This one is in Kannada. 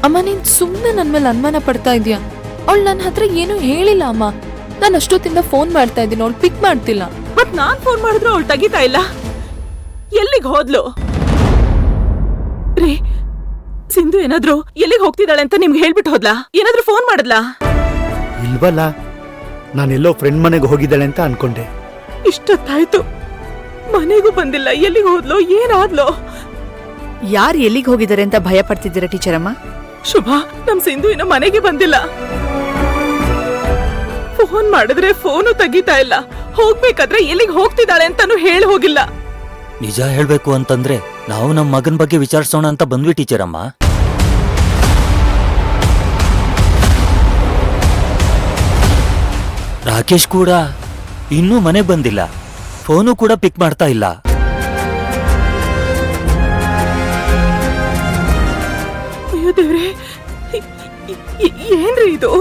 ಅಮ್ಮ ನೀನ್ ಸುಮ್ನೆ ನನ್ ಮೇಲೆ ಅನುಮಾನ ಪಡ್ತಾ ಇದೀಯ. ಅವಳು ನನ್ನ ಹತ್ರ ಏನೂ ಹೇಳಿಲ್ಲ ಅಮ್ಮ. ನಾನು ಅಷ್ಟೊತ್ತಿಂದ ಫೋನ್ ಮಾಡ್ತಾ ಇದ್ದೀನಿ, ಅವಳು ಪಿಕ್ ಮಾಡ್ತಿಲ್ಲ. ಮತ್ ನಾನ್ ಫೋನ್ ಮಾಡಿದ್ರು ಅವಳು ತೆಗಿತಾ ಇಲ್ಲ. ಎಲ್ಲಿಗೆ ಹೋದ್ಲು ರೀ? ಸಿಂಧು ಏನಾದ್ರು ಎಲ್ಲಿಗೆ ಹೋಗ್ತಿದ್ದಾಳೆ ಅಂತ ನಿಮ್ಗೆ ಹೇಳ್ಬಿಟ್ಟು ಹೋದ್ಲಾ? ಏನಾದ್ರೂ ಫೋನ್ ಮಾಡಿದ್ಲಾ? ಇಲ್ವಲ್ಲ, ನಾನೆಲ್ಲೋ ಫ್ರೆಂಡ್ ಮನೆಗೆ ಹೋಗಿದ್ದಾಳೆ ಅಂತ ಅನ್ಕೊಂಡೆ. ಇಷ್ಟೊತ್ತಾಯ್ತು, ಮನೆಗೂ ಬಂದಿಲ್ಲ. ಎಲ್ಲಿಗೆ ಹೋದ್ಲೋ, ಏನಾದ್ಲೋ? ಯಾರು ಎಲ್ಲಿಗೆ ಹೋಗಿದ್ದಾರೆ ಅಂತ ಭಯ ಪಡ್ತಿದ್ದೀರಾ ಟೀಚರ್ ಅಮ್ಮ? ಶುಭಾ, ನಮ್ ಸಿಂಧು ಇನ್ನು ಮನೆಗೆ ಬಂದಿಲ್ಲ. ಫೋನ್ ಮಾಡಿದ್ರೆ ಫೋನು ತೆಗಿತಾ ಇಲ್ಲ. ಹೋಗ್ಬೇಕಾದ್ರೆ ಎಲ್ಲಿಗೆ ಹೋಗ್ತಿದ್ದಾಳೆ ಅಂತಾನು ಹೇಳಿ ಹೋಗಿಲ್ಲ. ನಿಜ ಹೇಳ್ಬೇಕು ಅಂತಂದ್ರೆ ನಾವು ನಮ್ಮ ಮಗನ್ ಬಗ್ಗೆ ವಿಚಾರಿಸೋಣ ಅಂತ ಬಂದ್ವಿ ಟೀಚರ್ ಅಮ್ಮ. ರಾಕೇಶ್ ಕೂಡ ಇನ್ನೂ ಮನೆಗೆ ಬಂದಿಲ್ಲ, ಫೋನು ಕೂಡ ಪಿಕ್ ಮಾಡ್ತಾ ಇಲ್ಲ. ಅಯ್ಯೋ ದೇವ್ರೆ, ಏನ್ರಿ ಇದು?